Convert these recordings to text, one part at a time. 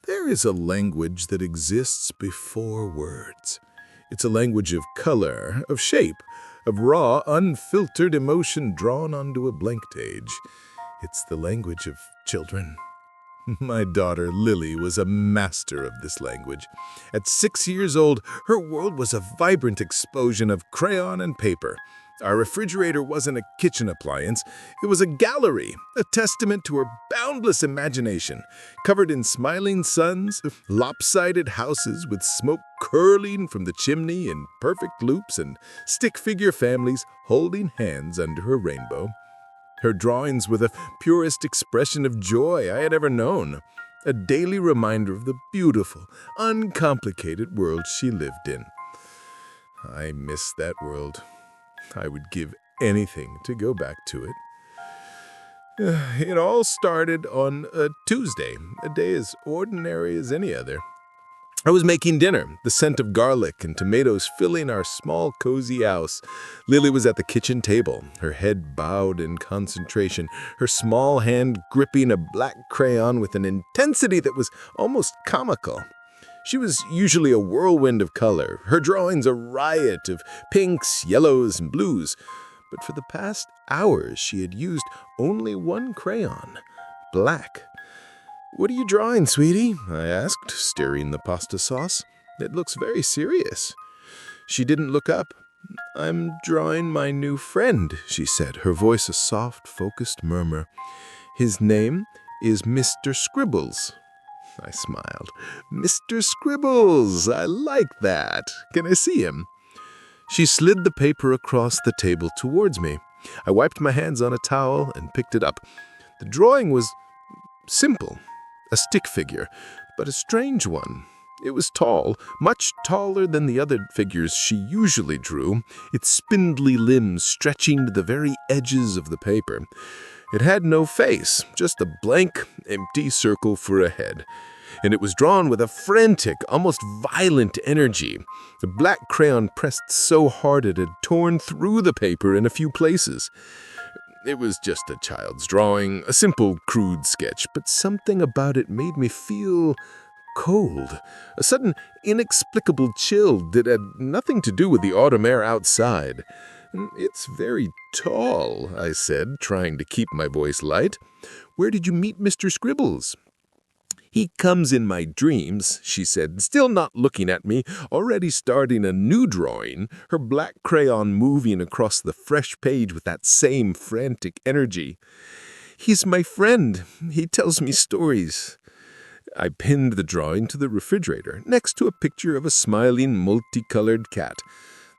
There is a language that exists before words. It's a language of color, of shape, of raw, unfiltered emotion drawn onto a blank page. It's the language of children. My daughter, Lily, was a master of this language. At 6 years old, her world was a vibrant explosion of crayon and paper. Our refrigerator wasn't a kitchen appliance. It was a gallery, a testament to her boundless imagination, covered in smiling suns, lopsided houses with smoke curling from the chimney in perfect loops, and stick-figure families holding hands under her rainbow. Her drawings were the purest expression of joy I had ever known, a daily reminder of the beautiful, uncomplicated world she lived in. I miss that world. I would give anything to go back to it. It all started on a Tuesday, a day as ordinary as any other. I was making dinner, the scent of garlic and tomatoes filling our small, cozy house. Lily was at the kitchen table, her head bowed in concentration, her small hand gripping a black crayon with an intensity that was almost comical. She was usually a whirlwind of color, her drawings a riot of pinks, yellows, and blues. But for the past hours, she had used only one crayon, black. "What are you drawing, sweetie?" I asked, stirring the pasta sauce. "It looks very serious." She didn't look up. "I'm drawing my new friend," she said, her voice a soft, focused murmur. "His name is Mr. Scribbles." I smiled. "Mr. Scribbles! I like that. Can I see him?" She slid the paper across the table towards me. I wiped my hands on a towel and picked it up. The drawing was simple, a stick figure, but a strange one. It was tall, much taller than the other figures she usually drew, its spindly limbs stretching to the very edges of the paper. It had no face, just a blank, empty circle for a head. And it was drawn with a frantic, almost violent energy. The black crayon pressed so hard it had torn through the paper in a few places. It was just a child's drawing, a simple, crude sketch, but something about it made me feel cold. A sudden, inexplicable chill that had nothing to do with the autumn air outside. "It's very tall," I said, trying to keep my voice light. "Where did you meet Mr. Scribbles?" "He comes in my dreams," she said, still not looking at me, already starting a new drawing, her black crayon moving across the fresh page with that same frantic energy. "He's my friend. He tells me stories." I pinned the drawing to the refrigerator, next to a picture of a smiling, multicolored cat.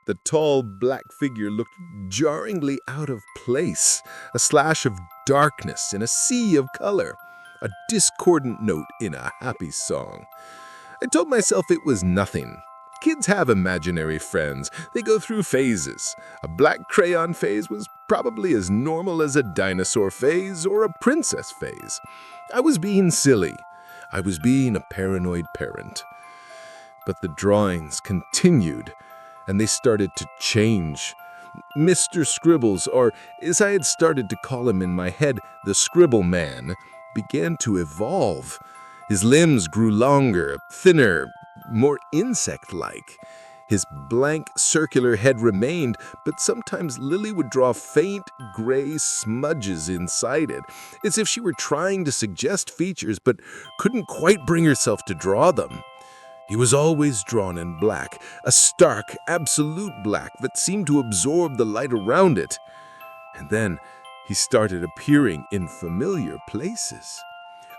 The tall, black figure looked jarringly out of place, a slash of darkness in a sea of color, a discordant note in a happy song. I told myself it was nothing. Kids have imaginary friends. They go through phases. A black crayon phase was probably as normal as a dinosaur phase or a princess phase. I was being silly. I was being a paranoid parent. But the drawings continued, and they started to change. Mr. Scribbles, or as I had started to call him in my head, the Scribble Man, began to evolve. His limbs grew longer, thinner, more insect-like. His blank, circular head remained, but sometimes Lily would draw faint, gray smudges inside it, as if she were trying to suggest features but couldn't quite bring herself to draw them. He was always drawn in black, a stark, absolute black that seemed to absorb the light around it. And then he started appearing in familiar places.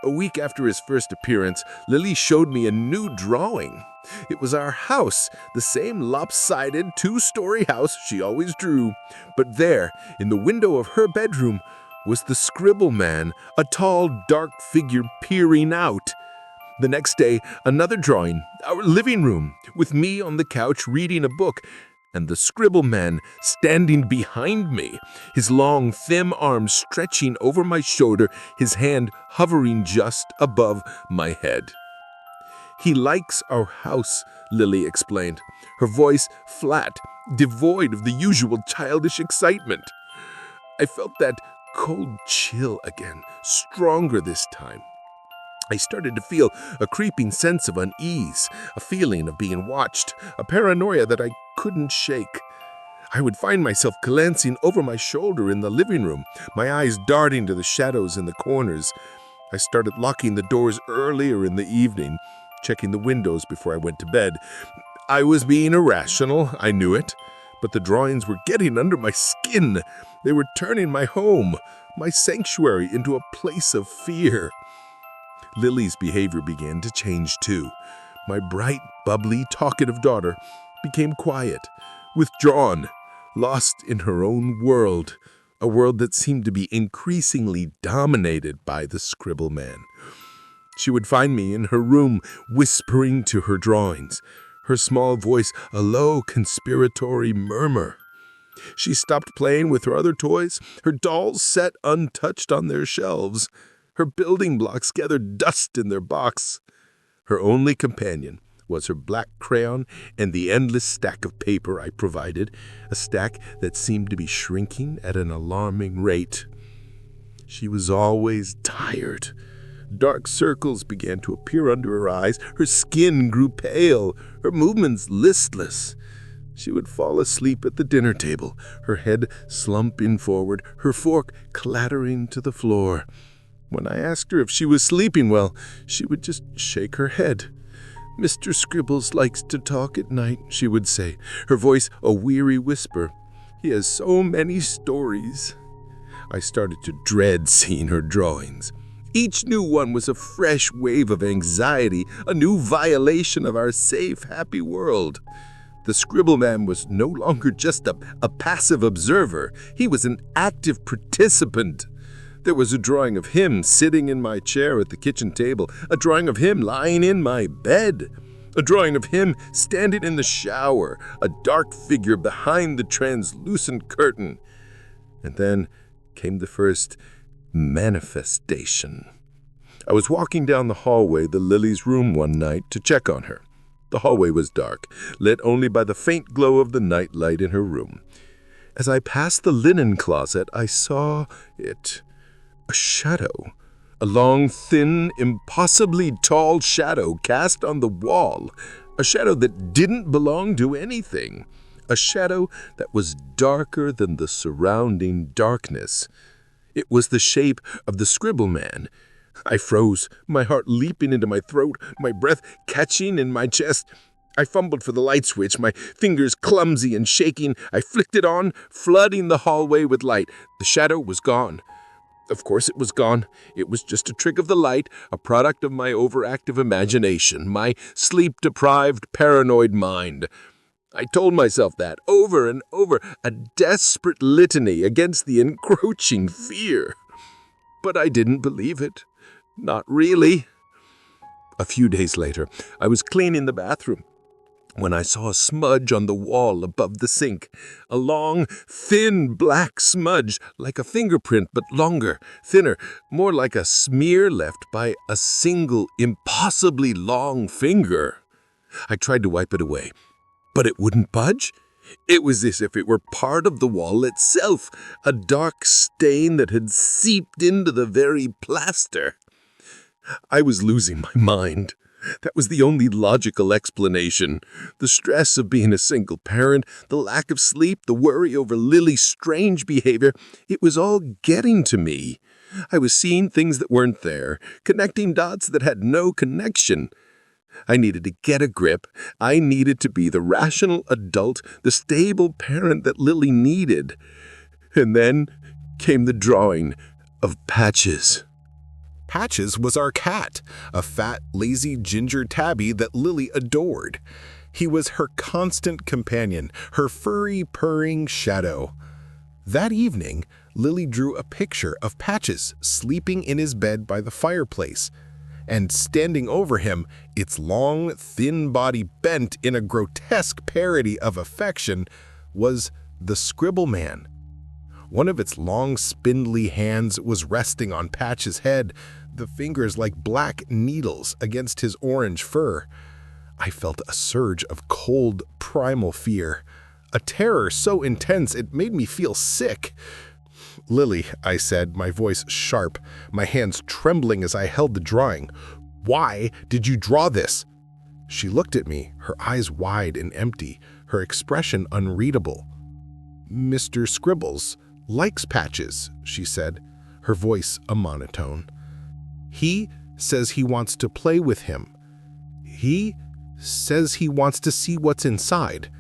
A week after his first appearance, Lily showed me a new drawing. It was our house, the same lopsided two-story house she always drew. But there, in the window of her bedroom, was the Scribble Man, a tall, dark figure peering out. The next day, another drawing, our living room, with me on the couch reading a book, and the Scribble Man standing behind me, his long, thin arms stretching over my shoulder, his hand hovering just above my head. "He likes our house," Lily explained, her voice flat, devoid of the usual childish excitement. I felt that cold chill again, stronger this time. I started to feel a creeping sense of unease, a feeling of being watched, a paranoia that I couldn't shake. I would find myself glancing over my shoulder in the living room, my eyes darting to the shadows in the corners. I started locking the doors earlier in the evening, checking the windows before I went to bed. I was being irrational, I knew it, but the drawings were getting under my skin. They were turning my home, my sanctuary, into a place of fear. Lily's behavior began to change too. My bright, bubbly, talkative daughter became quiet, withdrawn, lost in her own world, a world that seemed to be increasingly dominated by the Scribble Man. She would find me in her room, whispering to her drawings, her small voice a low conspiratory murmur. She stopped playing with her other toys, her dolls set untouched on their shelves, her building blocks gathered dust in their box. Her only companion was her black crayon and the endless stack of paper I provided, a stack that seemed to be shrinking at an alarming rate. She was always tired. Dark circles began to appear under her eyes, her skin grew pale, her movements listless. She would fall asleep at the dinner table, her head slumping forward, her fork clattering to the floor. When I asked her if she was sleeping well, she would just shake her head. "Mr. Scribbles likes to talk at night," she would say, her voice a weary whisper. "He has so many stories." I started to dread seeing her drawings. Each new one was a fresh wave of anxiety, a new violation of our safe, happy world. The Scribble Man was no longer just a passive observer. He was an active participant. There was a drawing of him sitting in my chair at the kitchen table, a drawing of him lying in my bed, a drawing of him standing in the shower, a dark figure behind the translucent curtain. And then came the first manifestation. I was walking down the hallway to Lily's room one night to check on her. The hallway was dark, lit only by the faint glow of the nightlight in her room. As I passed the linen closet, I saw it. A shadow. A long, thin, impossibly tall shadow cast on the wall. A shadow that didn't belong to anything. A shadow that was darker than the surrounding darkness. It was the shape of the Scribble Man. I froze, my heart leaping into my throat, my breath catching in my chest. I fumbled for the light switch, my fingers clumsy and shaking. I flicked it on, flooding the hallway with light. The shadow was gone. Of course it was gone. It was just a trick of the light, a product of my overactive imagination, my sleep-deprived, paranoid mind. I told myself that over and over, a desperate litany against the encroaching fear. But I didn't believe it. Not really. A few days later, I was cleaning the bathroom when I saw a smudge on the wall above the sink. A long, thin black smudge, like a fingerprint, but longer, thinner, more like a smear left by a single, impossibly long finger. I tried to wipe it away, but it wouldn't budge. It was as if it were part of the wall itself, a dark stain that had seeped into the very plaster. I was losing my mind. That was the only logical explanation. The stress of being a single parent, the lack of sleep, the worry over Lily's strange behavior, it was all getting to me. I was seeing things that weren't there, connecting dots that had no connection. I needed to get a grip. I needed to be the rational adult, the stable parent that Lily needed. And then came the drawing of Patches. Patches was our cat, a fat, lazy ginger tabby that Lily adored. He was her constant companion, her furry, purring shadow. That evening, Lily drew a picture of Patches sleeping in his bed by the fireplace, and standing over him, its long, thin body bent in a grotesque parody of affection, was the Scribble Man. One of its long, spindly hands was resting on Patch's head, the fingers like black needles against his orange fur. I felt a surge of cold, primal fear, a terror so intense it made me feel sick. "Lily," I said, my voice sharp, my hands trembling as I held the drawing, Why did you draw this?" She looked at me, her eyes wide and empty, her expression unreadable. "Mr. Scribbles likes Patches," she said, her voice a monotone. "He says he wants to play with him. He says he wants to see what's inside."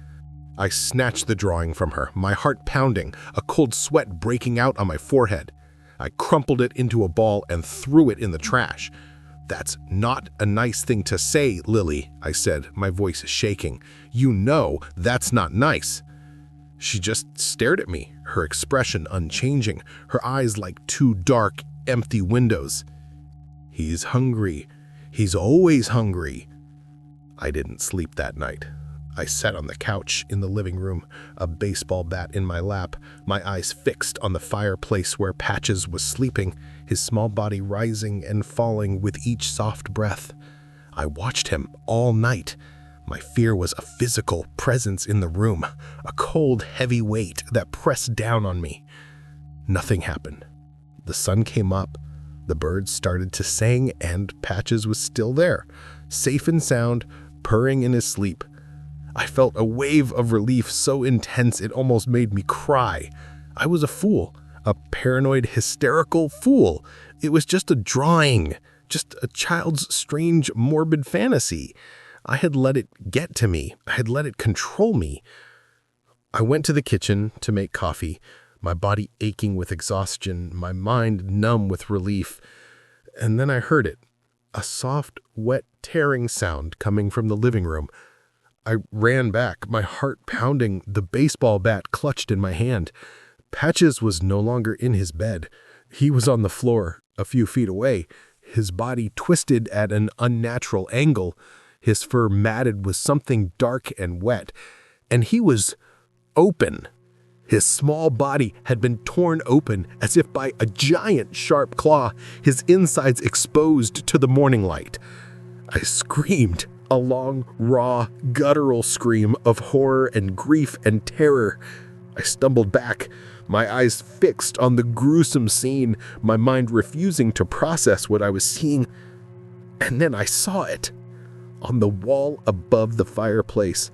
I snatched the drawing from her, my heart pounding, a cold sweat breaking out on my forehead. I crumpled it into a ball and threw it in the trash. "That's not a nice thing to say, Lily," I said, my voice shaking. "You know that's not nice." She just stared at me, her expression unchanging, her eyes like two dark, empty windows. "He's hungry. He's always hungry." I didn't sleep that night. I sat on the couch in the living room, a baseball bat in my lap, my eyes fixed on the fireplace where Patches was sleeping, his small body rising and falling with each soft breath. I watched him all night. My fear was a physical presence in the room, a cold, heavy weight that pressed down on me. Nothing happened. The sun came up, the birds started to sing, and Patches was still there, safe and sound, purring in his sleep. I felt a wave of relief so intense it almost made me cry. I was a fool, a paranoid, hysterical fool. It was just a drawing, just a child's strange, morbid fantasy. I had let it get to me. I had let it control me. I went to the kitchen to make coffee, my body aching with exhaustion, my mind numb with relief. And then I heard it, a soft, wet, tearing sound coming from the living room. I ran back, my heart pounding, the baseball bat clutched in my hand. Patches was no longer in his bed. He was on the floor, a few feet away, his body twisted at an unnatural angle, his fur matted with something dark and wet, and he was open. His small body had been torn open as if by a giant sharp claw, his insides exposed to the morning light. I screamed, a long, raw, guttural scream of horror and grief and terror. I stumbled back, my eyes fixed on the gruesome scene, my mind refusing to process what I was seeing. And then I saw it. On the wall above the fireplace,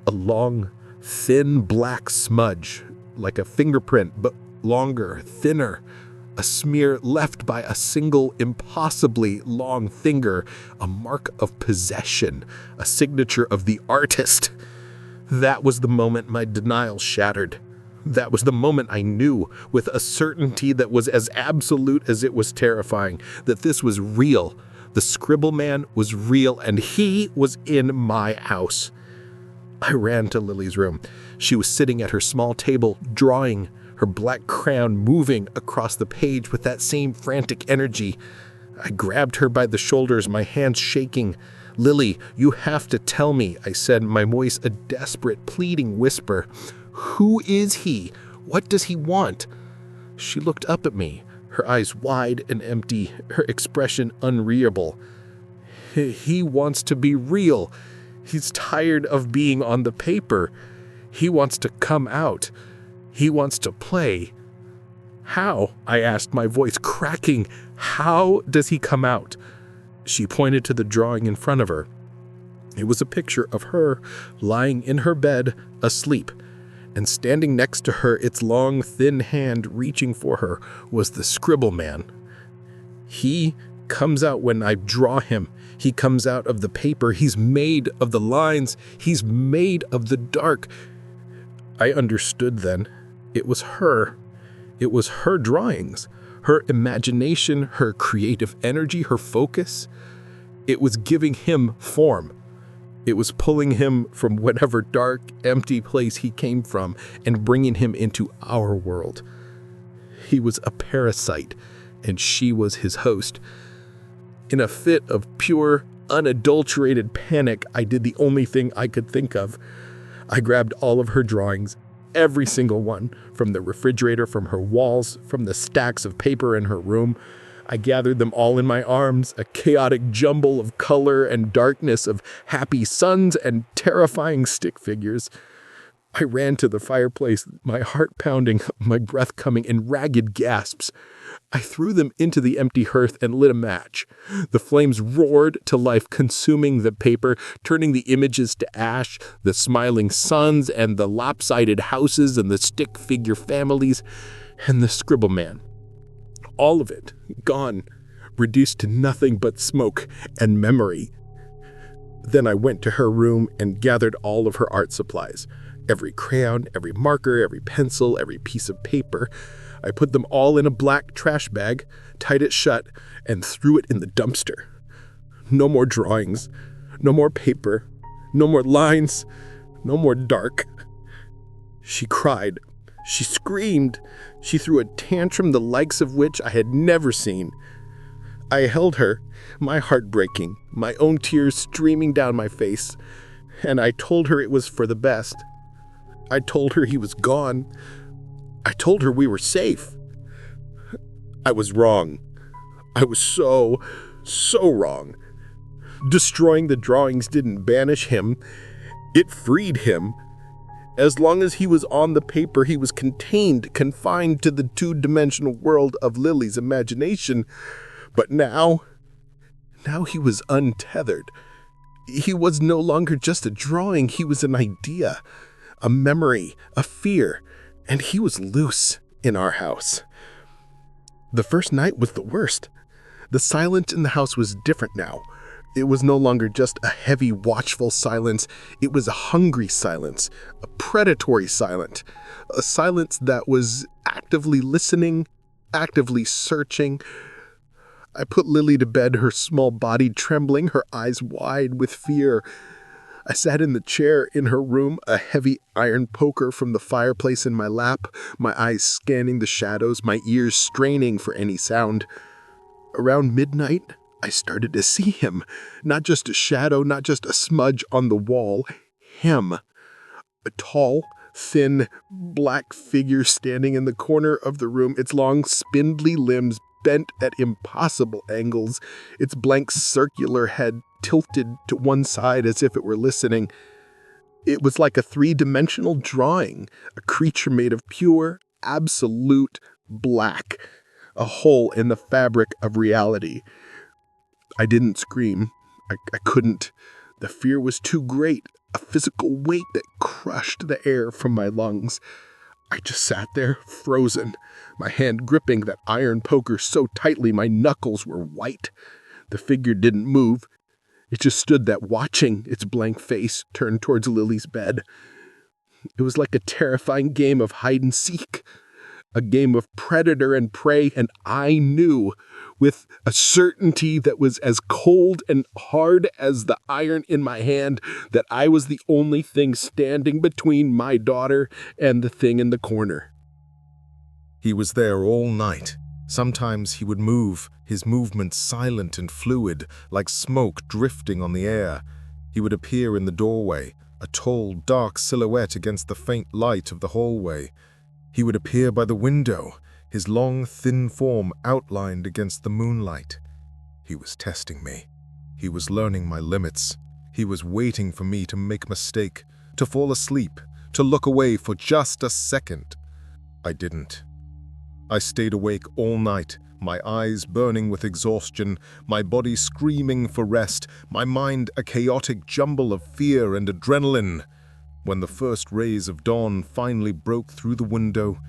a long, thin black smudge, like a fingerprint, but longer, thinner. A smear left by a single, impossibly long finger, a mark of possession, a signature of the artist. That was the moment my denial shattered. That was the moment I knew, with a certainty that was as absolute as it was terrifying, that this was real. The Scribble Man was real, and he was in my house. I ran to Lily's room. She was sitting at her small table, drawing, her black crayon moving across the page with that same frantic energy. I grabbed her by the shoulders, my hands shaking. "Lily, you have to tell me," I said, my voice a desperate, pleading whisper. "Who is he? What does he want?" She looked up at me, her eyes wide and empty, her expression unreadable. "He wants to be real. He's tired of being on the paper. He wants to come out. He wants to play." "How?" I asked, my voice cracking. "How does he come out?" She pointed to the drawing in front of her. It was a picture of her lying in her bed, asleep, and standing next to her, its long, thin hand reaching for her, was the Scribble Man. "He comes out when I draw him. He comes out of the paper. He's made of the lines. He's made of the dark." I understood then. It was her. It was her drawings, her imagination, her creative energy, her focus. It was giving him form. It was pulling him from whatever dark, empty place he came from and bringing him into our world. He was a parasite, and she was his host. In a fit of pure, unadulterated panic, I did the only thing I could think of. I grabbed all of her drawings, every single one, from the refrigerator, from her walls, from the stacks of paper in her room. I gathered them all in my arms, a chaotic jumble of color and darkness, of happy suns and terrifying stick figures. I ran to the fireplace, my heart pounding, my breath coming in ragged gasps. I threw them into the empty hearth and lit a match. The flames roared to life, consuming the paper, turning the images to ash, the smiling suns and the lopsided houses and the stick figure families and the Scribble Man. All of it gone, reduced to nothing but smoke and memory. Then I went to her room and gathered all of her art supplies. Every crayon, every marker, every pencil, every piece of paper. I put them all in a black trash bag, tied it shut, and threw it in the dumpster. No more drawings, no more paper, no more lines, no more dark. She cried. She screamed. She threw a tantrum the likes of which I had never seen. I held her, my heart breaking, my own tears streaming down my face, and I told her it was for the best. I told her he was gone. I told her we were safe. I was wrong. I was so wrong. Destroying the drawings didn't banish him. It freed him. As long as he was on the paper, he was confined to the two-dimensional world of Lily's imagination. But now he was untethered. He was no longer just a drawing. He was an idea, a memory, a fear, and he was loose in our house. The first night was the worst. The silence in the house was different now. It was no longer just a heavy, watchful silence. It was a hungry silence, a predatory silence, a silence that was actively listening, actively searching. I put Lily to bed, her small body trembling, her eyes wide with fear. I sat in the chair in her room, a heavy iron poker from the fireplace in my lap, my eyes scanning the shadows, my ears straining for any sound. Around midnight, I started to see him. Not just a shadow, not just a smudge on the wall. Him. A tall, thin, black figure standing in the corner of the room, its long, spindly limbs bent at impossible angles, its blank circular head tilted to one side as if it were listening. It was like a three-dimensional drawing, a creature made of pure, absolute black, a hole in the fabric of reality. I didn't scream. I couldn't. The fear was too great, a physical weight that crushed the air from my lungs. I just sat there, frozen, my hand gripping that iron poker so tightly my knuckles were white. The figure didn't move. It just stood there watching, its blank face turned towards Lily's bed. It was like a terrifying game of hide and seek, a game of predator and prey, and I knew, with a certainty that was as cold and hard as the iron in my hand, that I was the only thing standing between my daughter and the thing in the corner. He was there all night. Sometimes he would move, his movements silent and fluid, like smoke drifting on the air. He would appear in the doorway, a tall, dark silhouette against the faint light of the hallway. He would appear by the window, his long, thin form outlined against the moonlight. He was testing me. He was learning my limits. He was waiting for me to make a mistake, to fall asleep, to look away for just a second. I didn't. I stayed awake all night, my eyes burning with exhaustion, my body screaming for rest, my mind a chaotic jumble of fear and adrenaline. When the first rays of dawn finally broke through the window,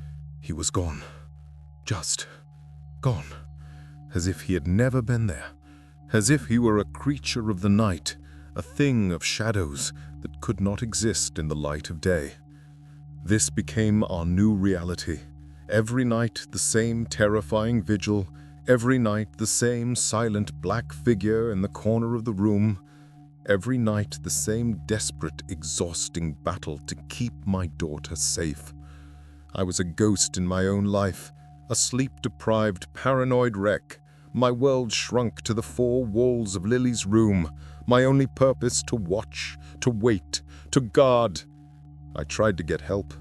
he was gone. Just gone. As if he had never been there. As if he were a creature of the night, a thing of shadows that could not exist in the light of day. This became our new reality. Every night the same terrifying vigil, every night the same silent black figure in the corner of the room, every night the same desperate, exhausting battle to keep my daughter safe. I was a ghost in my own life, a sleep-deprived, paranoid wreck. My world shrunk to the four walls of Lily's room, my only purpose to watch, to wait, to guard. I tried to get help.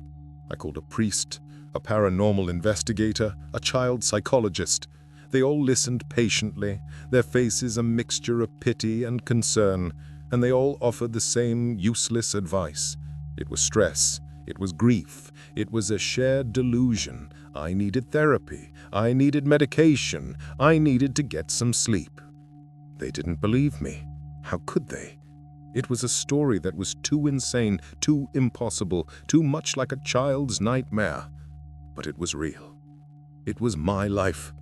I called a priest, a paranormal investigator, a child psychologist. They all listened patiently, their faces a mixture of pity and concern, and they all offered the same useless advice. It was stress. It was grief. It was a shared delusion. I needed therapy. I needed medication. I needed to get some sleep. They didn't believe me. How could they? It was a story that was too insane, too impossible, too much like a child's nightmare. But it was real. It was my life.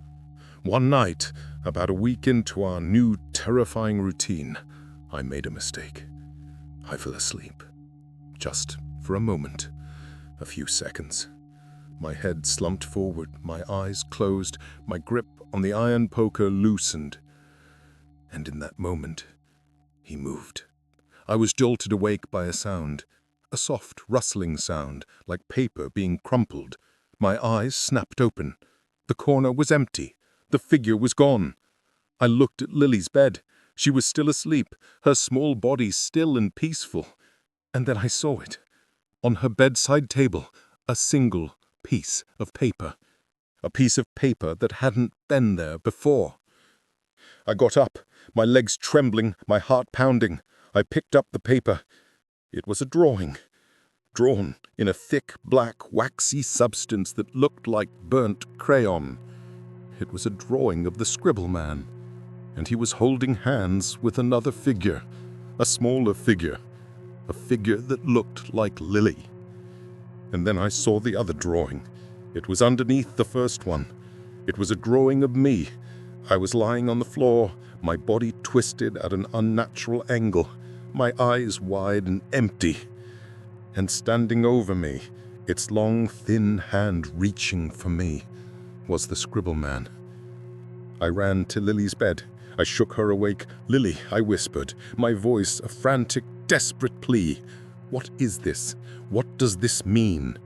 One night, about a week into our new terrifying routine, I made a mistake. I fell asleep. Just for a moment. A few seconds. My head slumped forward, my eyes closed, my grip on the iron poker loosened. And in that moment, he moved. I was jolted awake by a sound, a soft rustling sound, like paper being crumpled. My eyes snapped open. The corner was empty. The figure was gone. I looked at Lily's bed. She was still asleep, her small body still and peaceful. And then I saw it. On her bedside table, a single piece of paper. A piece of paper that hadn't been there before. I got up, my legs trembling, my heart pounding. I picked up the paper. It was a drawing. Drawn in a thick, black, waxy substance that looked like burnt crayon. It was a drawing of the Scribble Man, and he was holding hands with another figure, a smaller figure, a figure that looked like Lily. And then I saw the other drawing. It was underneath the first one. It was a drawing of me. I was lying on the floor, my body twisted at an unnatural angle, my eyes wide and empty. And standing over me, its long, thin hand reaching for me, was the Scribble Man. I ran to Lily's bed. I shook her awake. "Lily," I whispered, my voice a frantic, desperate plea. "What is this? What does this mean?"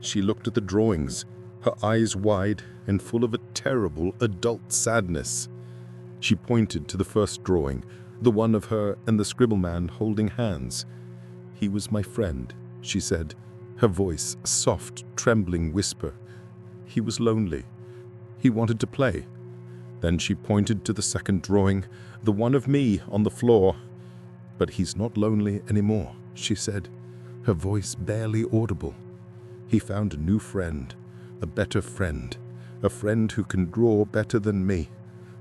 She looked at the drawings, her eyes wide and full of a terrible adult sadness. She pointed to the first drawing, the one of her and the Scribble Man holding hands. "He was my friend," she said, her voice a soft, trembling whisper. "He was lonely. He wanted to play." Then she pointed to the second drawing, the one of me on the floor. "But he's not lonely anymore," she said, her voice barely audible. "He found a new friend, a better friend, a friend who can draw better than me,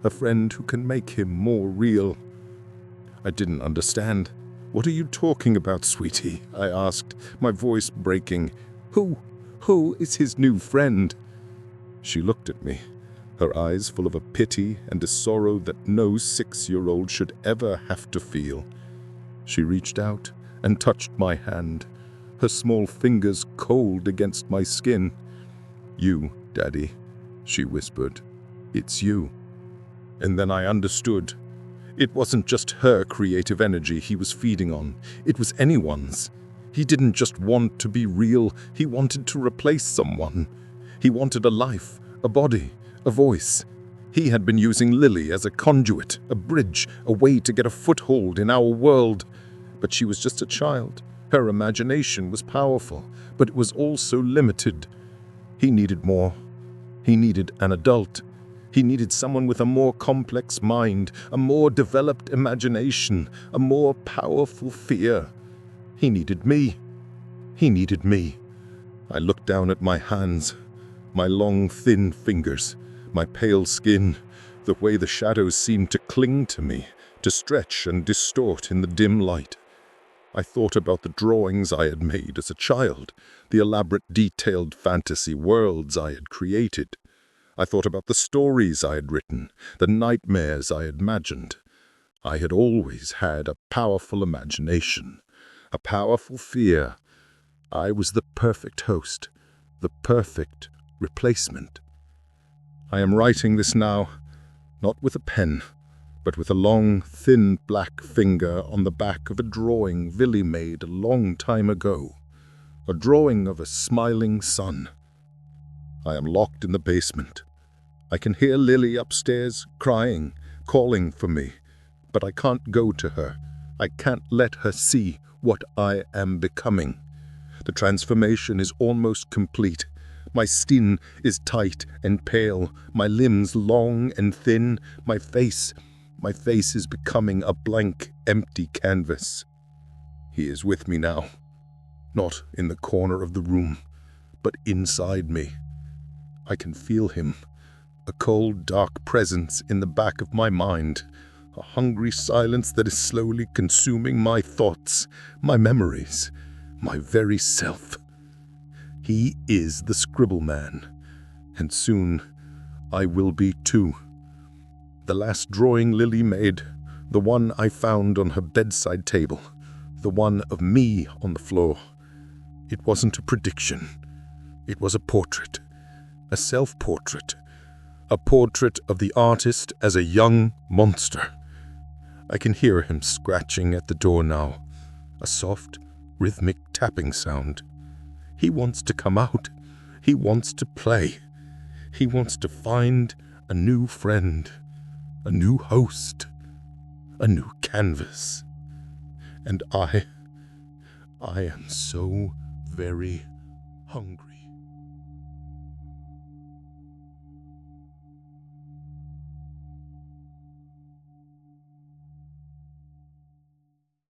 a friend who can make him more real." I didn't understand. "What are you talking about, sweetie?" I asked, my voice breaking. Who is his new friend?" She looked at me, her eyes full of a pity and a sorrow that no 6-year-old should ever have to feel. She reached out and touched my hand, her small fingers cold against my skin. "You, Daddy," she whispered. "It's you." And then I understood. It wasn't just her creative energy he was feeding on. It was anyone's. He didn't just want to be real. He wanted to replace someone. He wanted a life, a body, a voice. He had been using Lily as a conduit, a bridge, a way to get a foothold in our world. But she was just a child. Her imagination was powerful, but it was also limited. He needed more. He needed an adult. He needed someone with a more complex mind, a more developed imagination, a more powerful fear. He needed me. He needed me. I looked down at my hands, my long, thin fingers, my pale skin, the way the shadows seemed to cling to me, to stretch and distort in the dim light. I thought about the drawings I had made as a child, the elaborate, detailed fantasy worlds I had created. I thought about the stories I had written, the nightmares I had imagined. I had always had a powerful imagination, a powerful fear. I was the perfect host, the perfect replacement. I am writing this now, not with a pen, but with a long, thin black finger on the back of a drawing Villy made a long time ago, a drawing of a smiling sun. I am locked in the basement. I can hear Lily upstairs crying, calling for me, but I can't go to her. I can't let her see what I am becoming. The transformation is almost complete. My skin is tight and pale, my limbs long and thin, my face is becoming a blank, empty canvas. He is with me now. not in the corner of the room, but inside me. I can feel him, a cold, dark presence in the back of my mind, a hungry silence that is slowly consuming my thoughts, my memories, my very self. He is the Scribble Man, and soon I will be too. The last drawing Lily made, the one I found on her bedside table, the one of me on the floor. It wasn't a prediction. It was a portrait, a self-portrait, a portrait of the artist as a young monster. I can hear him scratching at the door now, a soft, rhythmic tapping sound. He wants to come out. He wants to play. He wants to find a new friend, a new host, a new canvas. And I am so very hungry.